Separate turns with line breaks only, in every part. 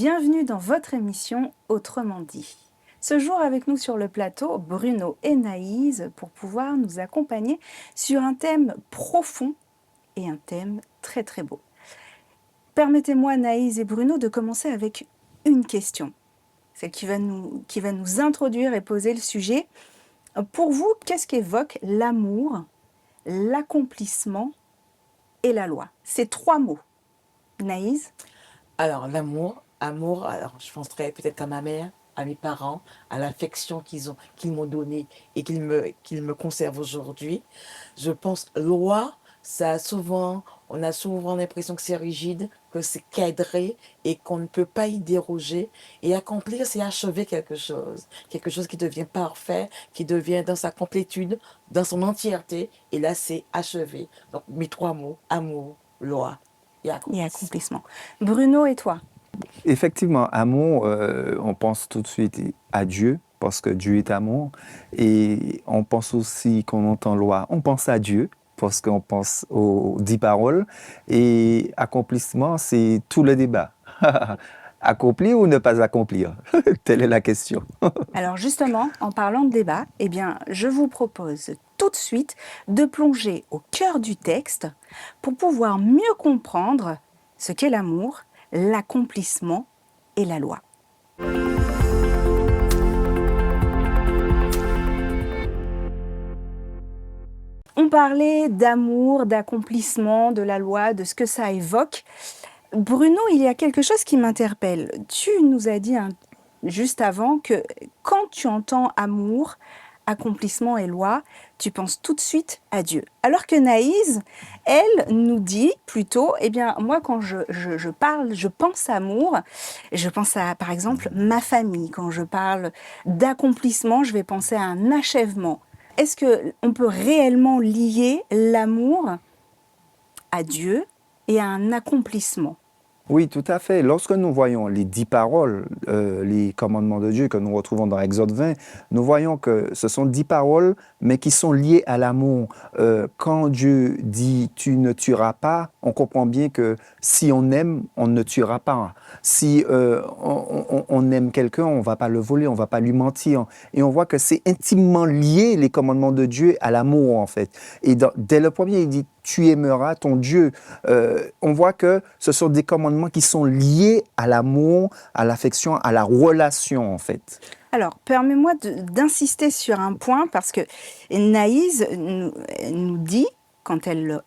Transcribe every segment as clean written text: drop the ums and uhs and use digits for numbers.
Bienvenue dans votre émission Autrement dit. Ce jour avec nous sur le plateau, Bruno et Naïs pour pouvoir nous accompagner sur un thème profond et un thème très très beau. Permettez-moi Naïs et Bruno de commencer avec une question, celle qui va nous introduire et poser le sujet. Pour vous, qu'est-ce qu'évoque l'amour, l'accomplissement et la loi? Ces trois mots. Naïs?
Alors, amour, alors je penserais peut-être à ma mère, à mes parents, à l'affection qu'ils m'ont donnée et qu'ils me conservent aujourd'hui. Je pense, loi, on a souvent l'impression que c'est rigide, que c'est cadré et qu'on ne peut pas y déroger. Et accomplir, c'est achever quelque chose qui devient parfait, qui devient dans sa complétude, dans son entièreté. Et là, c'est achever. Donc, mes trois mots, amour, loi et
Et
accomplissement.
accomplissement. Bruno et toi?
Effectivement, amour, on pense tout de suite à Dieu, parce que Dieu est amour. Et on pense aussi, quand on entend loi, on pense à Dieu, parce qu'on pense aux 10 paroles. Et accomplissement, c'est tout le débat. Accomplir ou ne pas accomplir? Telle est la question.
Alors justement, en parlant de débat, eh bien, je vous propose tout de suite de plonger au cœur du texte pour pouvoir mieux comprendre ce qu'est l'amour, l'accomplissement et la loi. On parlait d'amour, d'accomplissement, de la loi, de ce que ça évoque. Bruno, il y a quelque chose qui m'interpelle. Tu nous as dit juste avant que quand tu entends amour, accomplissement et loi, tu penses tout de suite à Dieu. Alors que Naïs, elle nous dit plutôt, eh bien, moi, quand je parle, je pense amour, je pense à, par exemple, ma famille. Quand je parle d'accomplissement, je vais penser à un achèvement. Est-ce qu'on peut réellement lier l'amour à Dieu et à un accomplissement?
Oui, tout à fait. Lorsque nous voyons les 10 paroles, les commandements de Dieu que nous retrouvons dans Exode 20, nous voyons que ce sont 10 paroles, mais qui sont liées à l'amour. Quand Dieu dit « tu ne tueras pas », on comprend bien que si on aime, on ne tuera pas. Si on aime quelqu'un, on ne va pas le voler, on ne va pas lui mentir. Et on voit que c'est intimement lié, les commandements de Dieu, à l'amour, en fait. Et dès le premier, il dit « tu aimeras ton Dieu ». On voit que ce sont des commandements qui sont liés à l'amour, à l'affection, à la relation, en fait.
Alors, permets-moi d'insister sur un point parce que Naïs nous dit, quand elle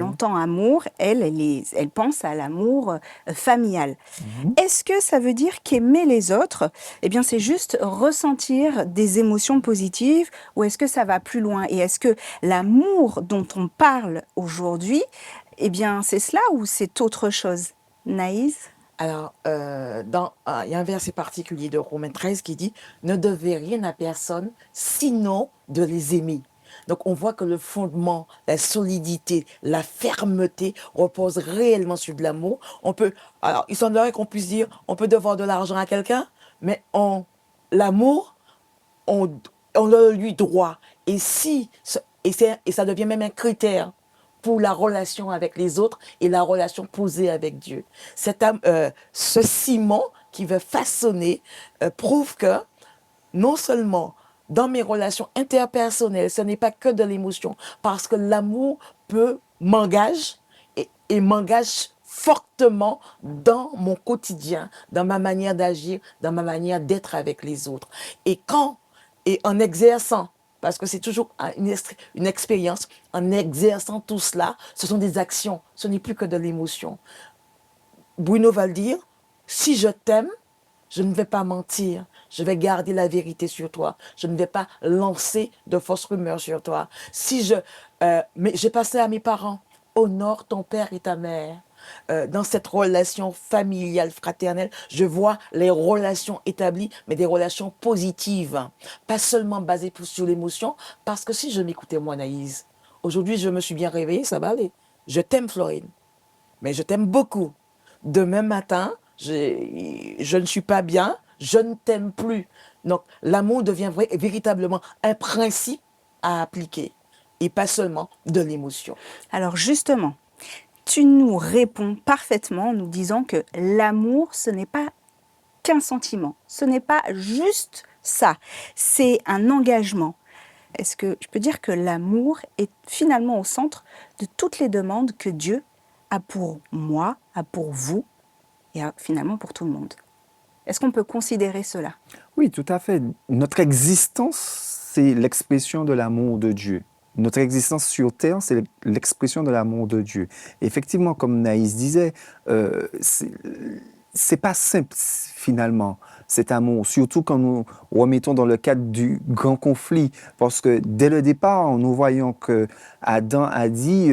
entend amour, elle pense à l'amour familial. Est-ce que ça veut dire qu'aimer les autres, eh bien, c'est juste ressentir des émotions positives ou est-ce que ça va plus loin? Et est-ce que l'amour dont on parle aujourd'hui, eh bien, c'est cela ou c'est autre chose? Naïs?
Alors, il y a un verset particulier de Romains 13 qui dit « Ne devez rien à personne, sinon de les aimer ». Donc, on voit que le fondement, la solidité, la fermeté reposent réellement sur de l'amour. Alors, il semblerait qu'on puisse dire, on peut devoir de l'argent à quelqu'un, mais l'amour, on, on le lui droit. Et ça devient même un critère pour la relation avec les autres et la relation posée avec Dieu. Ce ciment qui veut façonner prouve que non seulement dans mes relations interpersonnelles, ce n'est pas que de l'émotion, parce que l'amour m'engage et m'engage fortement dans mon quotidien, dans ma manière d'agir, dans ma manière d'être avec les autres. Et en exerçant, parce que c'est toujours une expérience, en exerçant tout cela, ce sont des actions, ce n'est plus que de l'émotion. Bruno va le dire, si je t'aime, je ne vais pas mentir, je vais garder la vérité sur toi, je ne vais pas lancer de fausses rumeurs sur toi. Mais j'ai passé à mes parents, honore ton père et ta mère. Dans cette relation familiale, fraternelle, je vois les relations établies, mais des relations positives, pas seulement basées sur l'émotion, parce que si je m'écoutais moi, Naïs, aujourd'hui je me suis bien réveillée, ça va aller. Je t'aime, Florine, mais je t'aime beaucoup. Demain matin, je ne suis pas bien, je ne t'aime plus. Donc, l'amour devient véritablement un principe à appliquer et pas seulement de l'émotion.
Alors justement, tu nous réponds parfaitement en nous disant que l'amour, ce n'est pas qu'un sentiment. Ce n'est pas juste ça. C'est un engagement. Est-ce que je peux dire que l'amour est finalement au centre de toutes les demandes que Dieu a pour moi, a pour vous et a finalement pour tout le monde? Est-ce qu'on peut considérer cela?
Oui, tout à fait. Notre existence, c'est l'expression de l'amour de Dieu. Notre existence sur Terre, c'est l'expression de l'amour de Dieu. Effectivement, comme Naïs disait, c'est pas simple finalement cet amour, surtout quand nous remettons dans le cadre du grand conflit, parce que dès le départ, nous voyons que Adam a dit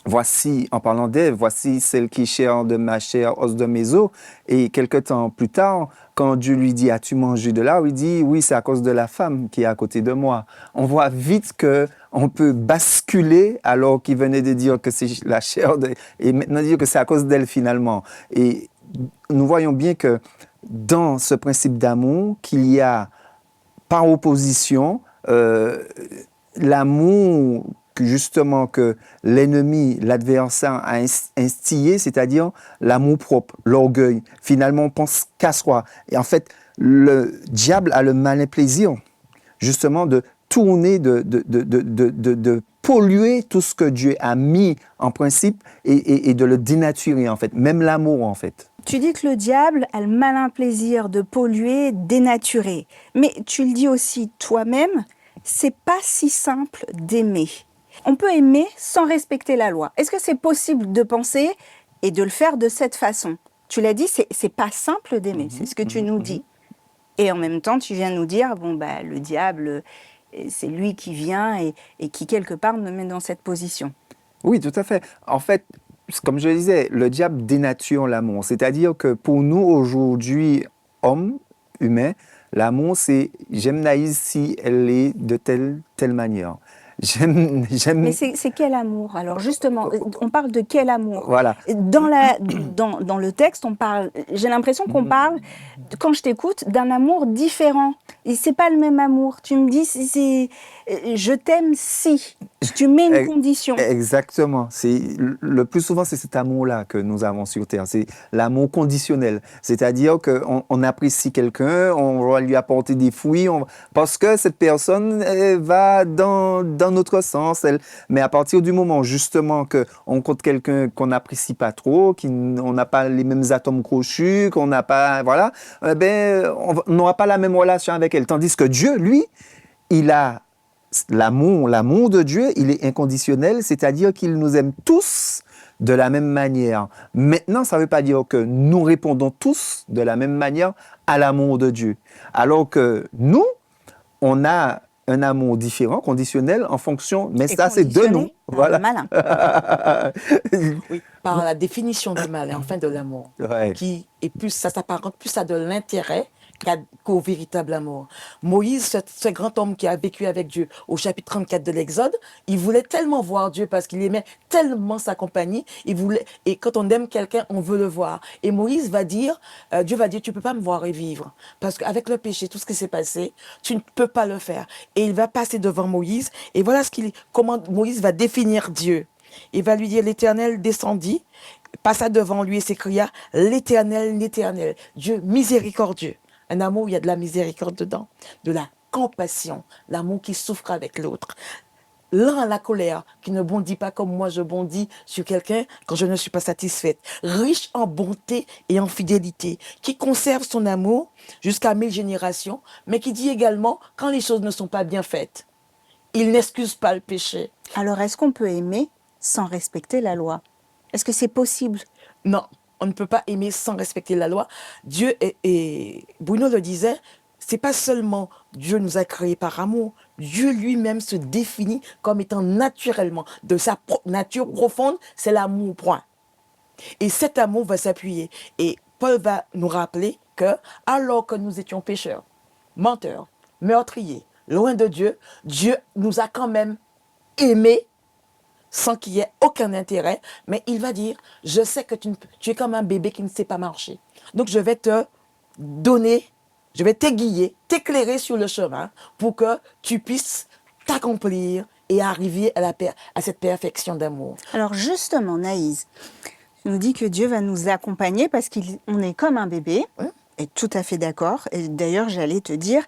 voici, en parlant d'Ève, voici celle qui est chair de ma chair, os de mes os. Et quelque temps plus tard, quand Dieu lui dit, as-tu mangé de là? Il dit, oui, c'est à cause de la femme qui est à côté de moi. On voit vite qu'on peut basculer alors qu'il venait de dire que c'est la chair, et maintenant dire que c'est à cause d'elle finalement. Et nous voyons bien que dans ce principe d'amour, qu'il y a par opposition l'amour justement que l'ennemi, l'adversaire a instillé, c'est-à-dire l'amour propre, l'orgueil. Finalement, on pense qu'à soi. Et en fait, le diable a le malin plaisir, justement, de tourner, de polluer tout ce que Dieu a mis en principe et de le dénaturer, en fait. Même l'amour, en fait.
Tu dis que le diable a le malin plaisir de polluer, dénaturer. Mais tu le dis aussi toi-même, c'est pas si simple d'aimer. On peut aimer sans respecter la loi. Est-ce que c'est possible de penser et de le faire de cette façon? Tu l'as dit, c'est pas simple d'aimer, c'est ce que tu nous dis. Et en même temps, tu viens nous dire, bon, bah, le diable, c'est lui qui vient et qui, quelque part, me met dans cette position.
Oui, tout à fait. En fait, comme je le disais, le diable dénature l'amour. C'est-à-dire que pour nous, aujourd'hui, hommes, humains, l'amour, c'est j'aime Naïs si elle est de telle manière.
Mais c'est quel amour? Alors justement, on parle de quel amour?
Voilà.
Dans le texte, on parle. J'ai l'impression qu'on parle, quand je t'écoute, d'un amour différent. Et c'est pas le même amour. Tu me dis, je t'aime si. Tu mets une condition.
Exactement. Le plus souvent, c'est cet amour-là que nous avons sur Terre. C'est l'amour conditionnel. C'est-à-dire qu'on apprécie quelqu'un, on va lui apporter des fruits, parce que cette personne va dans notre sens. Mais à partir du moment, justement, qu'on rencontre quelqu'un qu'on n'apprécie pas trop, on n'a pas les mêmes atomes crochus, qu'on n'a pas... Voilà. On n'aura pas la même relation avec elle. Tandis que Dieu, lui, il a... L'amour de Dieu, il est inconditionnel, c'est-à-dire qu'il nous aime tous de la même manière. Maintenant, ça ne veut pas dire que nous répondons tous de la même manière à l'amour de Dieu. Alors que nous, on a un amour différent, conditionnel, en fonction, mais ça c'est de nous.
Voilà. Malin.
Oui, par la définition du mal et enfin de l'amour,
Ouais.
qui est plus, ça s'apparente plus à de l'intérêt qu'au véritable amour. Moïse, ce grand homme qui a vécu avec Dieu au chapitre 34 de l'Exode, il voulait tellement voir Dieu parce qu'il aimait tellement sa compagnie. Et quand on aime quelqu'un, on veut le voir. Et Moïse va dire, Dieu va dire, tu peux pas me voir et vivre. Parce qu'avec le péché, tout ce qui s'est passé, tu ne peux pas le faire. Et il va passer devant Moïse. Et voilà comment Moïse va définir Dieu. Il va lui dire, l'Éternel descendit, passa devant lui et s'écria, l'Éternel, l'Éternel, Dieu miséricordieux. Un amour où il y a de la miséricorde dedans, de la compassion, l'amour qui souffre avec l'autre. Lent à la colère, qui ne bondit pas comme moi je bondis sur quelqu'un quand je ne suis pas satisfaite. Riche en bonté et en fidélité, qui conserve son amour jusqu'à 1000 générations, mais qui dit également quand les choses ne sont pas bien faites. Il n'excuse pas le péché.
Alors, est-ce qu'on peut aimer sans respecter la loi? Est-ce que c'est possible?
Non, on ne peut pas aimer sans respecter la loi. Dieu, et Bruno le disait, c'est pas seulement Dieu nous a créés par amour, Dieu lui-même se définit comme étant naturellement, de sa nature profonde, c'est l'amour, point. Et cet amour va s'appuyer. Et Paul va nous rappeler que, alors que nous étions pécheurs, menteurs, meurtriers, loin de Dieu, Dieu nous a quand même aimés sans qu'il y ait aucun intérêt, mais il va dire, je sais que tu es comme un bébé qui ne sait pas marcher. Donc je vais te donner, je vais t'aiguiller, t'éclairer sur le chemin pour que tu puisses t'accomplir et arriver à cette perfection d'amour.
Alors justement, Naïs, tu nous dis que Dieu va nous accompagner parce qu'on est comme un bébé. est tout à fait d'accord. Et d'ailleurs, j'allais te dire,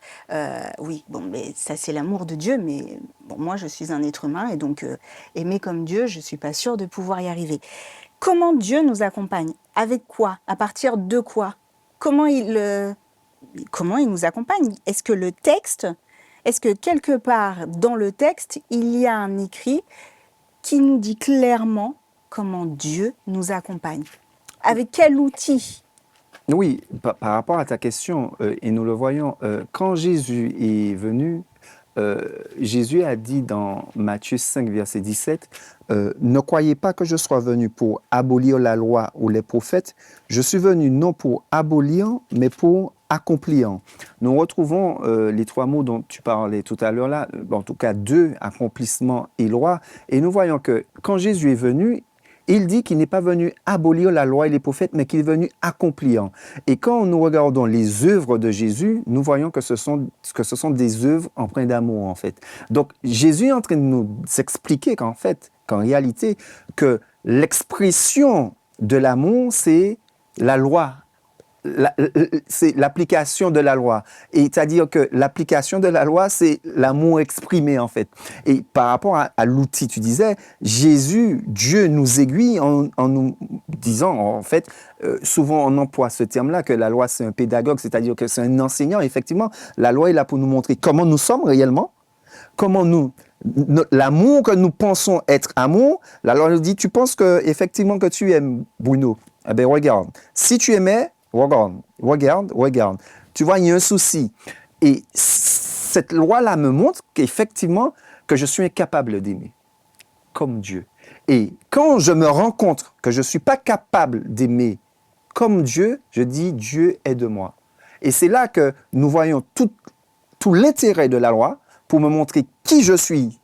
oui, bon, mais ça c'est l'amour de Dieu, mais bon, moi je suis un être humain et donc aimer comme Dieu, je suis pas sûre de pouvoir y arriver. Comment Dieu nous accompagne? Avec quoi? À partir de quoi? Comment comment il nous accompagne? Est-ce que quelque part dans le texte, il y a un écrit qui nous dit clairement comment Dieu nous accompagne? Avec quel outil?
Oui, par rapport à ta question, et nous le voyons, quand Jésus est venu, Jésus a dit dans Matthieu 5, verset 17, ne croyez pas que je sois venu pour abolir la loi ou les prophètes, je suis venu non pour abolir, mais pour accomplir. Nous retrouvons les trois mots dont tu parlais tout à l'heure là, en tout cas deux, accomplissement et loi, et nous voyons que quand Jésus est venu, il dit qu'il n'est pas venu abolir la loi et les prophètes, mais qu'il est venu accomplir. Et quand nous regardons les œuvres de Jésus, nous voyons que ce sont des œuvres empreintes d'amour, en fait. Donc, Jésus est en train de nous expliquer qu'en réalité, que l'expression de l'amour, c'est la loi. C'est l'application de la loi. Et c'est-à-dire que l'application de la loi, c'est l'amour exprimé, en fait. Et par rapport à l'outil, tu disais, Jésus, Dieu nous aiguille en nous disant, en fait, souvent on emploie ce terme-là, que la loi, c'est un pédagogue, c'est-à-dire que c'est un enseignant. Effectivement, la loi est là pour nous montrer comment nous sommes réellement, comment l'amour que nous pensons être amour, la loi nous dit, tu penses que, effectivement, que tu aimes Bruno. Eh bien, regarde, si tu aimais, regarde. Tu vois, il y a un souci. Et cette loi-là me montre qu'effectivement, que je suis incapable d'aimer comme Dieu. Et quand je me rends compte que je ne suis pas capable d'aimer comme Dieu, je dis, Dieu aide-moi. Et c'est là que nous voyons tout l'intérêt de la loi pour me montrer qui je suis,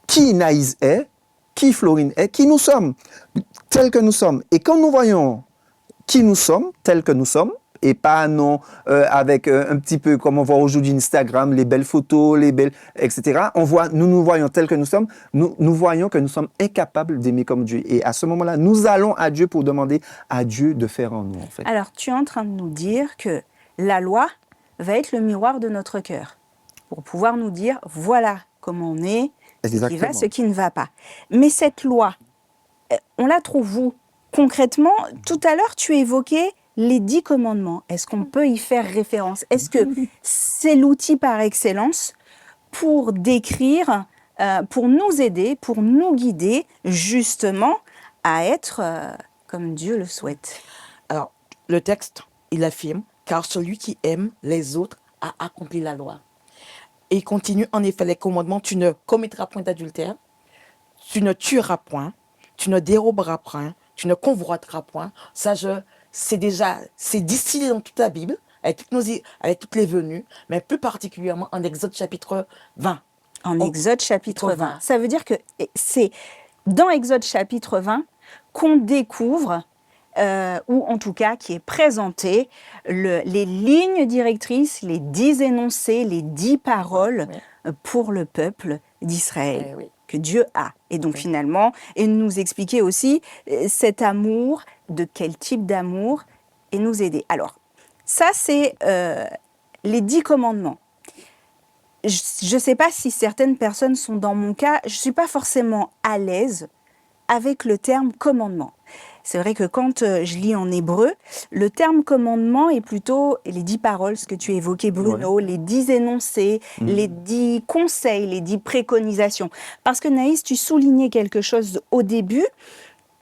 qui Naïs est, qui Florine est, qui nous sommes, tels que nous sommes. Et quand nous voyons qui nous sommes, tels que nous sommes, et pas non avec un petit peu comme on voit aujourd'hui Instagram, les belles photos, etc. Nous nous voyons tels que nous sommes, nous voyons que nous sommes incapables d'aimer comme Dieu. Et à ce moment-là, nous allons à Dieu pour demander à Dieu de faire en nous, en fait.
Alors, tu es en train de nous dire que la loi va être le miroir de notre cœur pour pouvoir nous dire, voilà comment on est, ce qui va, ce qui ne va pas. Mais cette loi, on la trouve où? Concrètement, tout à l'heure, tu évoquais les 10 commandements. Est-ce qu'on peut y faire référence? Est-ce que c'est l'outil par excellence pour décrire, pour nous aider, pour nous guider justement à être comme Dieu le souhaite?
Alors, le texte, il affirme, car celui qui aime les autres a accompli la loi. Et il continue, en effet, les commandements, tu ne commettras point d'adultère, tu ne tueras point, tu ne déroberas point, tu ne convoiteras point. Ça, c'est distillé dans toute la Bible, avec toutes les venues, mais plus particulièrement en Exode chapitre 20.
En Exode chapitre 20. Ça veut dire que c'est dans Exode chapitre 20 qu'on découvre, ou en tout cas qui est présenté, les lignes directrices, les 10 énoncés, les 10 paroles pour le peuple d'Israël. Que Dieu a. Et donc finalement, et nous expliquer aussi cet amour, de quel type d'amour, et nous aider. Alors, ça c'est les 10 commandements. Je ne sais pas si certaines personnes sont dans mon cas, je ne suis pas forcément à l'aise avec le terme commandement. C'est vrai que quand je lis en hébreu, le terme commandement est plutôt les 10 paroles, ce que tu évoquais Bruno, les 10 énoncés, les 10 conseils, les 10 préconisations. Parce que Naïs, tu soulignais quelque chose au début,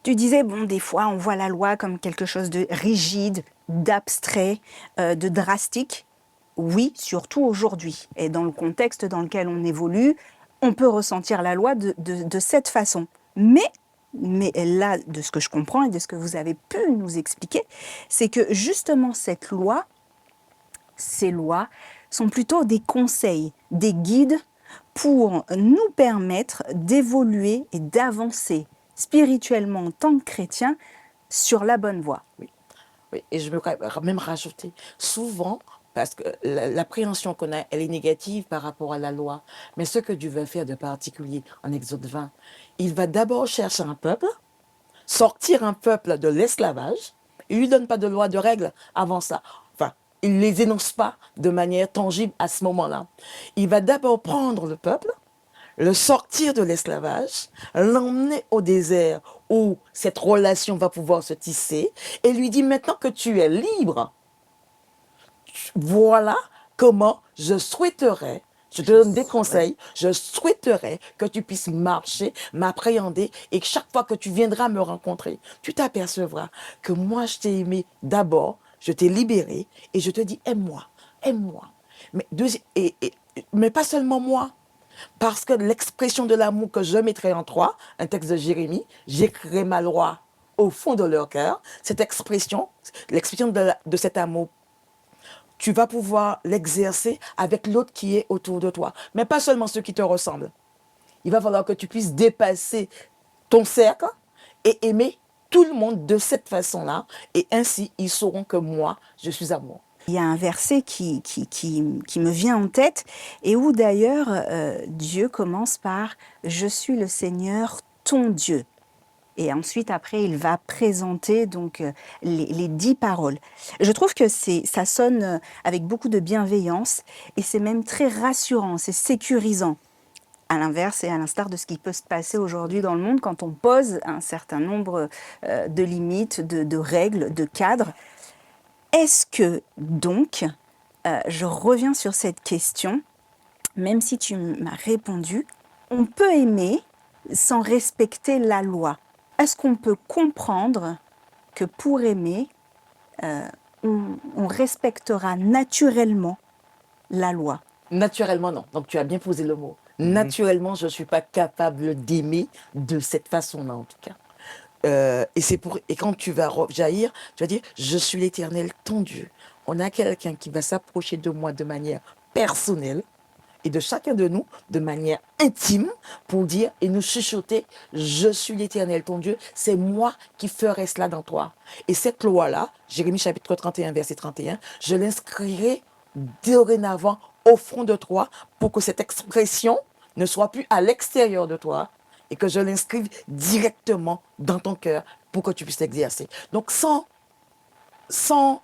tu disais, bon, des fois on voit la loi comme quelque chose de rigide, d'abstrait, de drastique. Oui, surtout aujourd'hui. Et dans le contexte dans lequel on évolue, on peut ressentir la loi de cette façon. Mais là, de ce que je comprends et de ce que vous avez pu nous expliquer, c'est que justement cette loi, ces lois, sont plutôt des conseils, des guides pour nous permettre d'évoluer et d'avancer spirituellement en tant que chrétiens sur la bonne voie.
Oui, et je veux même rajouter, souvent, parce que l'appréhension qu'on a, elle est négative par rapport à la loi. Mais ce que Dieu veut faire de particulier en Exode 20, il va d'abord chercher un peuple, sortir un peuple de l'esclavage. Il ne lui donne pas de loi, de règles avant ça. Enfin, il les énonce pas de manière tangible à ce moment-là. Il va d'abord prendre le peuple, le sortir de l'esclavage, l'emmener au désert où cette relation va pouvoir se tisser et lui dit maintenant que tu es libre, voilà comment je souhaiterais, je te donne des conseils, je souhaiterais que tu puisses marcher, m'appréhender et que chaque fois que tu viendras me rencontrer, tu t'apercevras que moi je t'ai aimé d'abord, je t'ai libéré et je te dis aime-moi, aime-moi. Mais pas seulement moi, parce que l'expression de l'amour que je mettrai en toi, un texte de Jérémie, j'écrirai ma loi au fond de leur cœur, cette expression, l'expression de cet amour, tu vas pouvoir l'exercer avec l'autre qui est autour de toi. Mais pas seulement ceux qui te ressemblent. Il va falloir que tu puisses dépasser ton cercle et aimer tout le monde de cette façon-là. Et ainsi, ils sauront que moi, je suis amour.
Il y a un verset qui me vient en tête et où d'ailleurs Dieu commence par « Je suis le Seigneur, ton Dieu ». Et ensuite, après, il va présenter donc les 10 paroles. Je trouve que ça sonne avec beaucoup de bienveillance et c'est même très rassurant, c'est sécurisant. À l'inverse et à l'instar de ce qui peut se passer aujourd'hui dans le monde quand on pose un certain nombre de limites, de règles, de cadres. Est-ce que donc, je reviens sur cette question, même si tu m'as répondu, on peut aimer sans respecter la loi? Est-ce qu'on peut comprendre que pour aimer, on respectera naturellement la loi?
Naturellement, non. Donc, tu as bien posé le mot. Naturellement, je ne suis pas capable d'aimer de cette façon-là, en tout cas. Et quand tu vas jaillir, tu vas dire, je suis l'Éternel, ton Dieu. On a quelqu'un qui va s'approcher de moi de manière personnelle et de chacun de nous de manière intime pour dire et nous chuchoter, je suis l'Éternel, ton Dieu, c'est moi qui ferai cela dans toi. Et cette loi-là, Jérémie chapitre 31, verset 31, je l'inscrirai dorénavant au fond de toi pour que cette expression ne soit plus à l'extérieur de toi et que je l'inscrive directement dans ton cœur pour que tu puisses l'exercer. Donc sans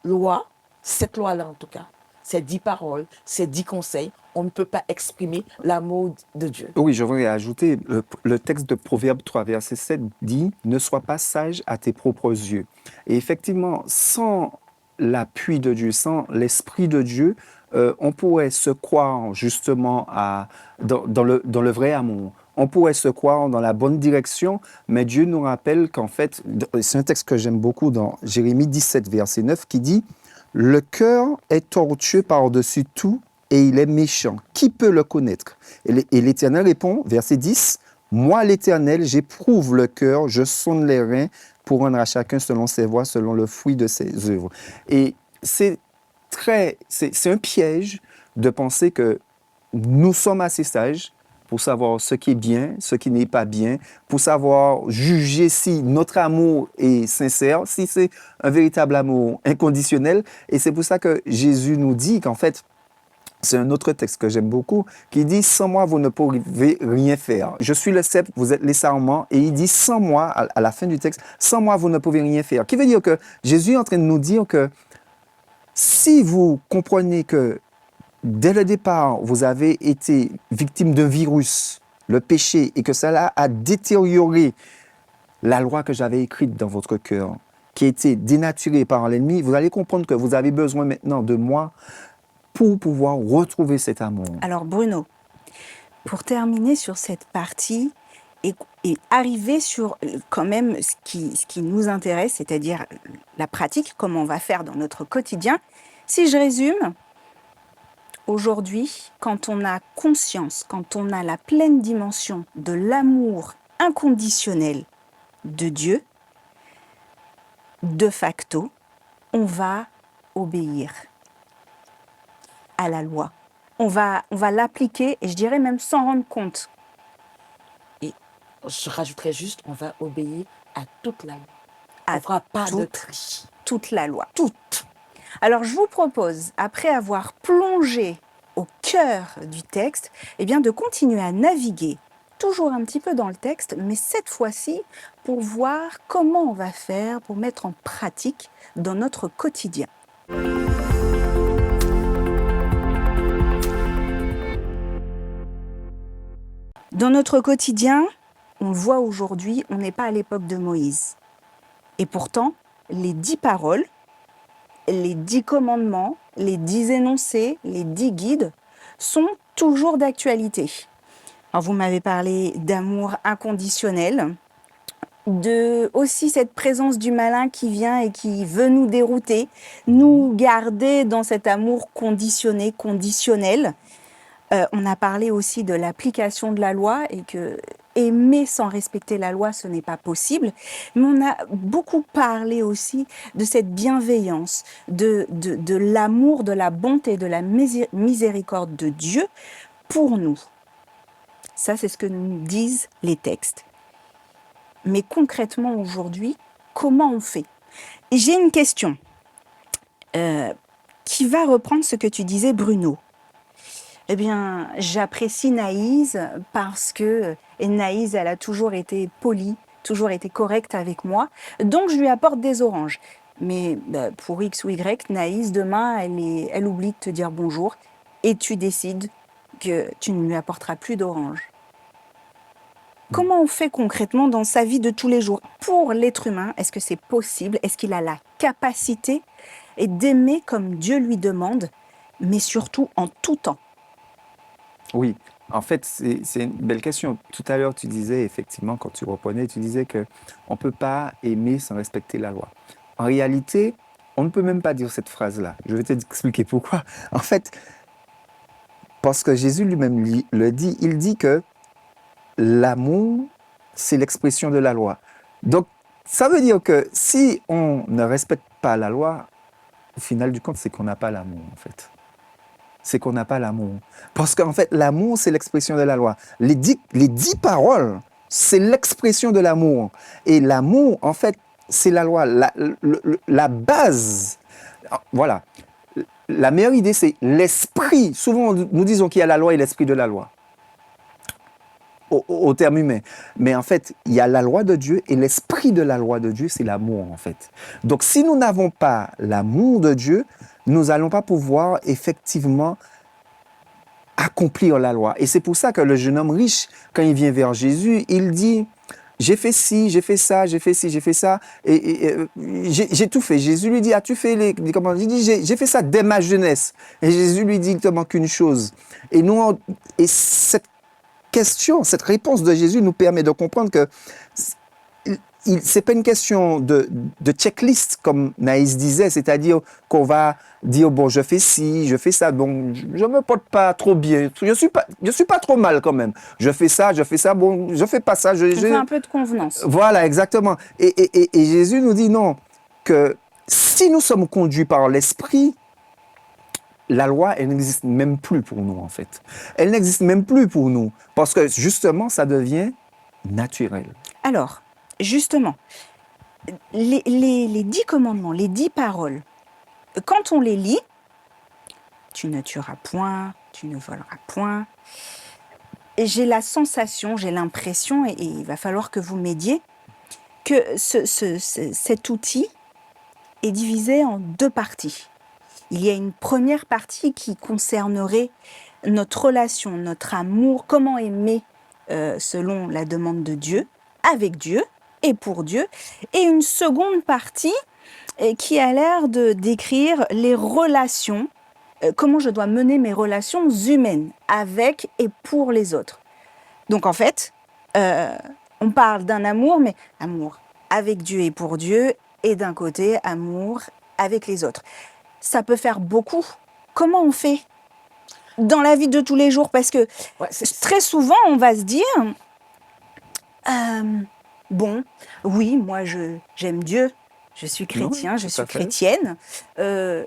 loi, cette loi-là en tout cas, ces 10 paroles, ces 10 conseils, on ne peut pas exprimer l'amour de Dieu.
Oui, je voudrais ajouter, le texte de Proverbe 3, verset 7 dit « Ne sois pas sage à tes propres yeux ». Et effectivement, sans l'appui de Dieu, sans l'Esprit de Dieu, on pourrait se croire justement dans le vrai amour. On pourrait se croire dans la bonne direction, mais Dieu nous rappelle qu'en fait, c'est un texte que j'aime beaucoup dans Jérémie 17, verset 9, qui dit « Le cœur est tortueux par-dessus tout et il est méchant. Qui peut le connaître ?» Et l'Éternel répond, verset 10, « Moi, l'Éternel, j'éprouve le cœur, je sonde les reins pour rendre à chacun selon ses voies, selon le fruit de ses œuvres. » Et c'est un piège de penser que nous sommes assez sages pour savoir ce qui est bien, ce qui n'est pas bien, pour savoir juger si notre amour est sincère, si c'est un véritable amour inconditionnel. Et c'est pour ça que Jésus nous dit qu'en fait, c'est un autre texte que j'aime beaucoup, qui dit « Sans moi, vous ne pouvez rien faire. Je suis le cep, vous êtes les sarments. » Et il dit « Sans moi », à la fin du texte, « Sans moi, vous ne pouvez rien faire. » Qui veut dire que Jésus est en train de nous dire que si vous comprenez que dès le départ, vous avez été victime d'un virus, le péché, et que cela a détérioré la loi que j'avais écrite dans votre cœur, qui a été dénaturée par l'ennemi, vous allez comprendre que vous avez besoin maintenant de moi pour pouvoir retrouver cet amour.
Alors Bruno, pour terminer sur cette partie et arriver sur quand même ce qui nous intéresse, c'est-à-dire la pratique, comment on va faire dans notre quotidien, si je résume, aujourd'hui, quand on a conscience, quand on a la pleine dimension de l'amour inconditionnel de Dieu, de facto, on va obéir à la loi. On va l'appliquer, et je dirais même sans rendre compte.
Et je rajouterais juste, on va obéir à toute la loi. On
À
ne fera pas de tri.
toute la loi.
Toute.
Alors je vous propose, après avoir plongé au cœur du texte, eh bien de continuer à naviguer, toujours un petit peu dans le texte, mais cette fois-ci pour voir comment on va faire pour mettre en pratique dans notre quotidien. Dans notre quotidien, on le voit aujourd'hui, on n'est pas à l'époque de Moïse. Et pourtant, les 10 paroles, les 10 commandements, les 10 énoncés, les 10 guides sont toujours d'actualité. Alors, vous m'avez parlé d'amour inconditionnel, de aussi cette présence du malin qui vient et qui veut nous dérouter, nous garder dans cet amour conditionné, conditionnel. On a parlé aussi de l'application de la loi et que aimer sans respecter la loi, ce n'est pas possible. Mais on a beaucoup parlé aussi de cette bienveillance, de l'amour, de la bonté, de la miséricorde de Dieu pour nous. Ça, c'est ce que nous disent les textes. Mais concrètement, aujourd'hui, comment on fait? Et j'ai une question qui va reprendre ce que tu disais, Bruno. Eh bien, j'apprécie Naïs parce que Naïs, elle a toujours été polie, toujours été correcte avec moi. Donc, je lui apporte des oranges. Mais pour X ou Y, Naïs, demain, elle oublie de te dire bonjour et tu décides que tu ne lui apporteras plus d'oranges. Comment on fait concrètement dans sa vie de tous les jours? Pour l'être humain, est-ce que c'est possible? Est-ce qu'il a la capacité d'aimer comme Dieu lui demande, mais surtout en tout temps?
Oui, en fait, c'est une belle question. Tout à l'heure, tu disais, effectivement, quand tu reprenais, tu disais que on ne peut pas aimer sans respecter la loi. En réalité, on ne peut même pas dire cette phrase-là. Je vais t'expliquer pourquoi. En fait, parce que Jésus lui-même le dit, il dit que l'amour, c'est l'expression de la loi. Donc, ça veut dire que si on ne respecte pas la loi, au final du compte, c'est qu'on n'a pas l'amour, en fait. C'est qu'on n'a pas l'amour. Parce qu'en fait, l'amour, c'est l'expression de la loi. Les dix paroles, c'est l'expression de l'amour. Et l'amour, en fait, c'est la loi. La base, voilà. La meilleure idée, c'est l'esprit. Souvent, nous disons qu'il y a la loi et l'esprit de la loi. Au terme humain. Mais en fait, il y a la loi de Dieu et l'esprit de la loi de Dieu, c'est l'amour en fait. Donc si nous n'avons pas l'amour de Dieu, nous n'allons pas pouvoir effectivement accomplir la loi. Et c'est pour ça que le jeune homme riche, quand il vient vers Jésus, il dit, j'ai fait ci, j'ai fait ça, j'ai fait ci, j'ai fait ça, et j'ai tout fait. Jésus lui dit, as-tu fait les commandements? Il dit, j'ai fait ça dès ma jeunesse. Et Jésus lui dit, il te manque une chose. Et nous, et cette question, cette réponse de Jésus nous permet de comprendre que c'est pas une question de checklist, comme Naïs disait, c'est-à-dire qu'on va dire, bon, je fais ci, je fais ça, bon, je me porte pas trop bien, je suis pas trop mal quand même. Je fais ça, bon, je fais pas ça.
On fait un peu de convenance.
Voilà, exactement. Et Jésus nous dit non, que si nous sommes conduits par l'Esprit, la loi, elle n'existe même plus pour nous, en fait. Elle n'existe même plus pour nous, parce que justement, ça devient naturel.
Alors, justement, les 10 commandements, les 10 paroles, quand on les lit, tu ne tueras point, tu ne voleras point, et j'ai la sensation, j'ai l'impression, et il va falloir que vous m'aidiez, que cet outil est divisé en 2 parties. Il y a une première partie qui concernerait notre relation, notre amour, comment aimer selon la demande de Dieu, avec Dieu et pour Dieu. Et une seconde partie qui a l'air de décrire les relations, comment je dois mener mes relations humaines avec et pour les autres. Donc en fait, on parle d'un amour, mais amour avec Dieu et pour Dieu, et d'un côté, amour avec les autres. Ça peut faire beaucoup. Comment on fait dans la vie de tous les jours? Parce que très souvent, on va se dire, bon, oui, moi j'aime Dieu, je suis chrétien,
Oui,
je
tout
suis
à fait.
chrétienne,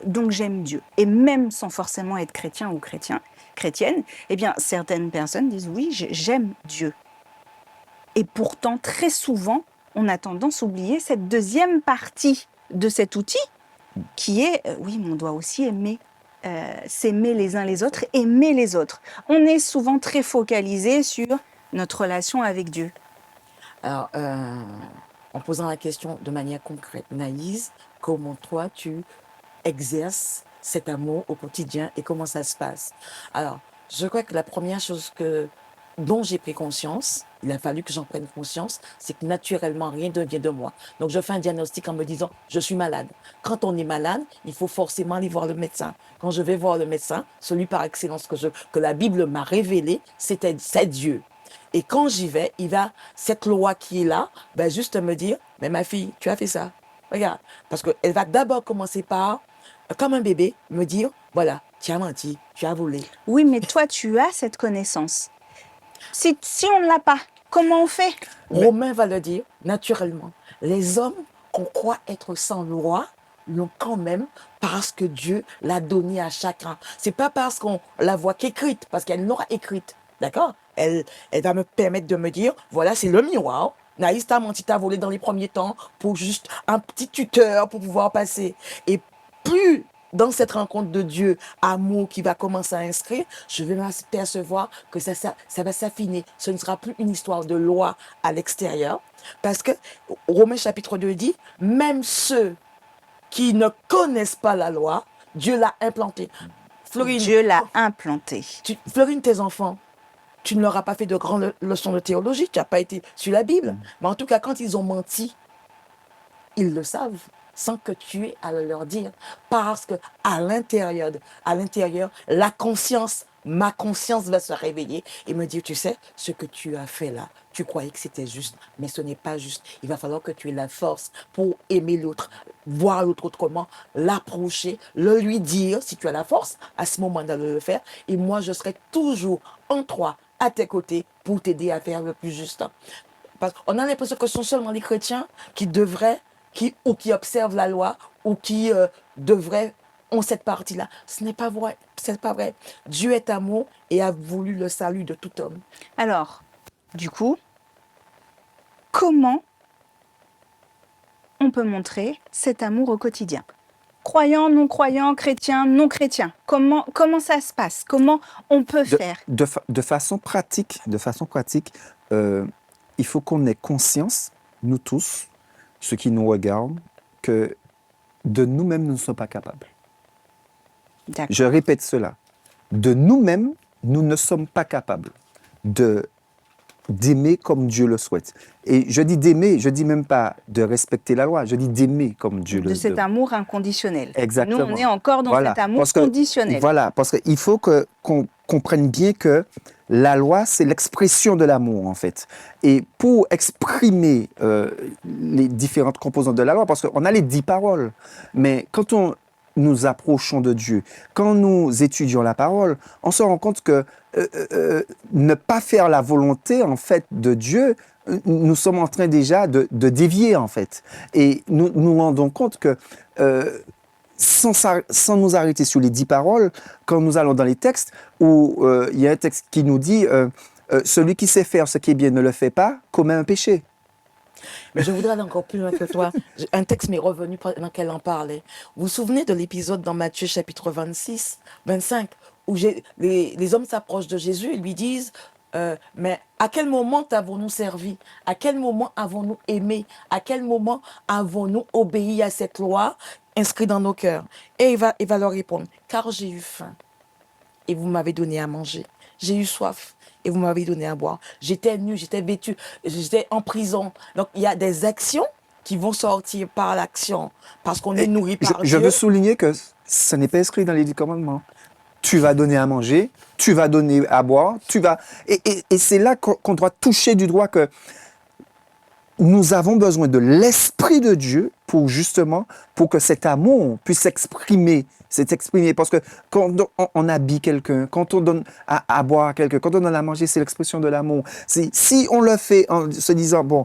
donc j'aime Dieu. Et même sans forcément être chrétien ou chrétienne, eh bien, certaines personnes disent, oui, j'aime Dieu. Et pourtant, très souvent, on a tendance à oublier cette deuxième partie de cet outil, qui est, oui, mais on doit aussi aimer, s'aimer les uns les autres, aimer les autres. On est souvent très focalisé sur notre relation avec Dieu.
Alors, en posant la question de manière concrète, Naïs, comment toi tu exerces cet amour au quotidien et comment ça se passe? Alors, je crois que la première chose que dont j'ai pris conscience, il a fallu que j'en prenne conscience, c'est que naturellement, rien ne vient de moi. Donc, je fais un diagnostic en me disant, je suis malade. Quand on est malade, il faut forcément aller voir le médecin. Quand je vais voir le médecin, celui par excellence que la Bible m'a révélé, c'est Dieu. Et quand j'y vais, il va, cette loi qui est là, ben juste me dire, mais ma fille, tu as fait ça. Regarde. Parce qu'elle va d'abord commencer par, comme un bébé, me dire, voilà, tu as menti, tu as volé.
Oui, mais toi, tu as cette connaissance. Si on ne l'a pas, comment on fait?
Romain va le dire naturellement. Les hommes qu'on croit être sans loi l'ont quand même parce que Dieu l'a donné à chacun. C'est pas parce qu'on la voit qu'écrite, parce qu'elle l'aura écrite. D'accord? Elle va me permettre de me dire, voilà, c'est le miroir. Naïs t'a menti, t'a volé dans les premiers temps pour juste un petit tuteur pour pouvoir passer. Et plus dans cette rencontre de Dieu, amour qui va commencer à inscrire, je vais m'apercevoir que ça va s'affiner. Ce ne sera plus une histoire de loi à l'extérieur. Parce que Romains chapitre 2 dit, même ceux qui ne connaissent pas la loi, Dieu l'a implanté. Florine,
Dieu l'a implanté.
Florine, tes enfants, tu ne leur as pas fait de grandes leçons de théologie, tu n'as pas été sur la Bible. Mais en tout cas, quand ils ont menti, ils le savent sans que tu aies à le leur dire. Parce que à l'intérieur, la conscience, ma conscience va se réveiller et me dire, tu sais, ce que tu as fait là, tu croyais que c'était juste, mais ce n'est pas juste. Il va falloir que tu aies la force pour aimer l'autre, voir l'autre autrement, l'approcher, le lui dire, si tu as la force, à ce moment de le faire. Et moi, je serai toujours en toi, à tes côtés, pour t'aider à faire le plus juste. Parce qu'on a l'impression que ce sont seulement les chrétiens qui devraient, qui observent la loi, ou qui devraient, ont cette partie-là. Ce n'est pas vrai. C'est pas vrai. Dieu est amour et a voulu le salut de tout homme.
Alors, du coup, comment on peut montrer cet amour au quotidien? Croyant, non croyant, chrétien, non chrétien. Comment ça se passe? Comment on peut faire?
De façon pratique, il faut qu'on ait conscience, nous tous, ceux qui nous regardent, que de nous-mêmes, nous ne sommes pas capables.
D'accord.
Je répète cela. De nous-mêmes, nous ne sommes pas capables d'aimer comme Dieu le souhaite. Et je dis d'aimer, je dis même pas de respecter la loi, je dis d'aimer comme Dieu le souhaite.
De cet amour inconditionnel.
Exactement.
Nous, on est encore dans cet amour conditionnel.
Voilà, parce qu'il faut qu'on comprenne bien que la loi, c'est l'expression de l'amour, en fait. Et pour exprimer les différentes composantes de la loi, parce qu'on a les 10 paroles, mais quand nous approchons de Dieu, quand nous étudions la parole, on se rend compte que ne pas faire la volonté, en fait, de Dieu, nous sommes en train déjà de dévier, en fait. Et nous nous rendons compte que sans nous arrêter sur les 10 paroles, quand nous allons dans les textes, où il y a un texte qui nous dit celui qui sait faire ce qui est bien ne le fait pas, commet un péché.
Mais je voudrais aller encore plus loin que toi. Un texte m'est revenu pendant qu'elle en parlait. Vous vous souvenez de l'épisode dans Matthieu chapitre 25, où les hommes s'approchent de Jésus et lui disent mais à quel moment t'avons-nous servi? À quel moment avons-nous aimé? À quel moment avons-nous obéi à cette loi inscrite dans nos cœurs? Et il va leur répondre, car j'ai eu faim et vous m'avez donné à manger. J'ai eu soif et vous m'avez donné à boire. J'étais nu, j'étais vêtu, j'étais en prison. Donc il y a des actions qui vont sortir par l'action parce qu'on est nourri par Dieu.
Je veux souligner que ce n'est pas inscrit dans les 10 commandements. Tu vas donner à manger, tu vas donner à boire, tu vas... Et c'est là qu'on doit toucher du doigt que nous avons besoin de l'Esprit de Dieu pour que cet amour puisse s'exprimer. Parce que quand on habille quelqu'un, quand on donne à boire à quelqu'un, quand on donne à manger, c'est l'expression de l'amour. Si on le fait en se disant, bon,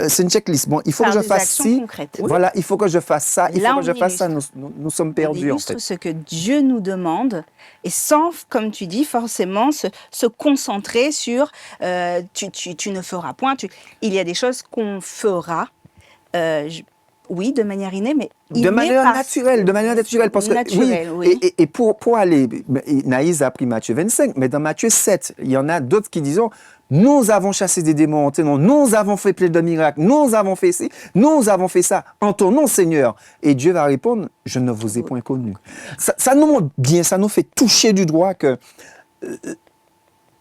c'est une checklist, bon, il faut que je fasse ci, voilà, il faut que je fasse ça, il faut que je fasse ça, nous sommes perdus en fait.
Ce que Dieu nous demande, et sans, comme tu dis, forcément se concentrer sur tu ne feras point. Il y a des choses qu'on fera, oui, de manière innée, mais
de manière naturelle, parce que oui. Et pour aller, Naïs a pris Matthieu 25, mais dans Matthieu 7, il y en a d'autres qui disent nous avons chassé des démons en ton nom, nous avons fait plein de miracles, nous avons fait ci, nous avons fait ça en ton nom, Seigneur. Et Dieu va répondre, je ne vous ai point connu. Ça nous montre bien, ça nous fait toucher du doigt que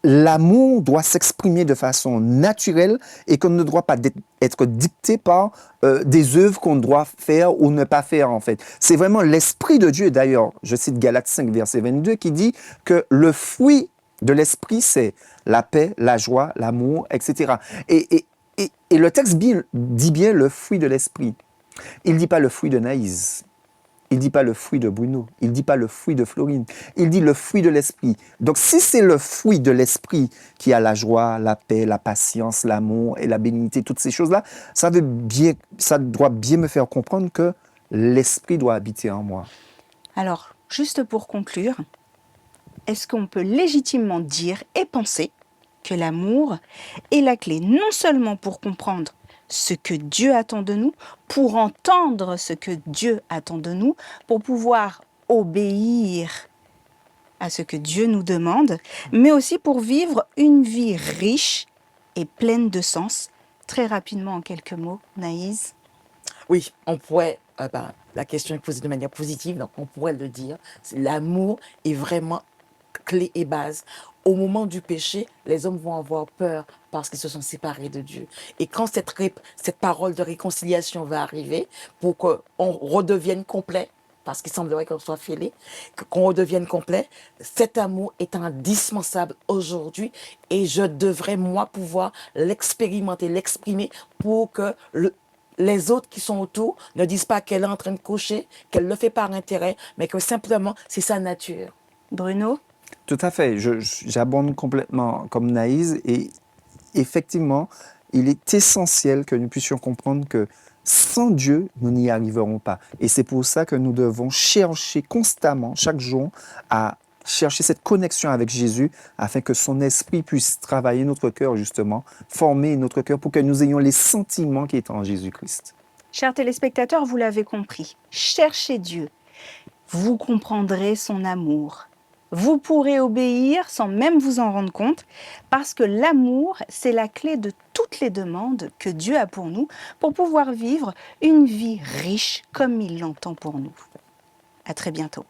l'amour doit s'exprimer de façon naturelle et qu'on ne doit pas être dicté par des œuvres qu'on doit faire ou ne pas faire, en fait. C'est vraiment l'Esprit de Dieu, d'ailleurs, je cite Galates 5, verset 22, qui dit que le fruit de l'Esprit, c'est la paix, la joie, l'amour, etc. Et le texte dit bien le fruit de l'Esprit. Il ne dit pas le fruit de Naïs. Il ne dit pas le fruit de Bruno, il ne dit pas le fruit de Florine, il dit le fruit de l'esprit. Donc si c'est le fruit de l'esprit qui a la joie, la paix, la patience, l'amour et la bénignité, toutes ces choses-là, ça doit bien me faire comprendre que l'esprit doit habiter en moi.
Alors, juste pour conclure, est-ce qu'on peut légitimement dire et penser que l'amour est la clé non seulement pour comprendre ce que Dieu attend de nous, pour entendre ce que Dieu attend de nous, pour pouvoir obéir à ce que Dieu nous demande, mais aussi pour vivre une vie riche et pleine de sens. Très rapidement, en quelques mots, Naïs.
Oui, on pourrait, la question est posée de manière positive, donc on pourrait le dire, l'amour est vraiment clé et base. Au moment du péché, les hommes vont avoir peur parce qu'ils se sont séparés de Dieu. Et quand cette parole de réconciliation va arriver, pour qu'on redevienne complet, parce qu'il semblerait qu'on soit fêlé, qu'on redevienne complet, cet amour est indispensable aujourd'hui et je devrais, moi, pouvoir l'expérimenter, l'exprimer pour que les autres qui sont autour ne disent pas qu'elle est en train de coucher, qu'elle le fait par intérêt, mais que simplement, c'est sa nature.
Bruno?
Tout à fait, j'abonde complètement comme Naïs et effectivement, il est essentiel que nous puissions comprendre que sans Dieu, nous n'y arriverons pas. Et c'est pour ça que nous devons chercher constamment, chaque jour, à chercher cette connexion avec Jésus afin que son esprit puisse travailler notre cœur, justement, former notre cœur pour que nous ayons les sentiments qui sont en Jésus-Christ.
Chers téléspectateurs, vous l'avez compris, cherchez Dieu. Vous comprendrez son amour. Vous pourrez obéir sans même vous en rendre compte, parce que l'amour, c'est la clé de toutes les demandes que Dieu a pour nous, pour pouvoir vivre une vie riche comme il l'entend pour nous. À très bientôt.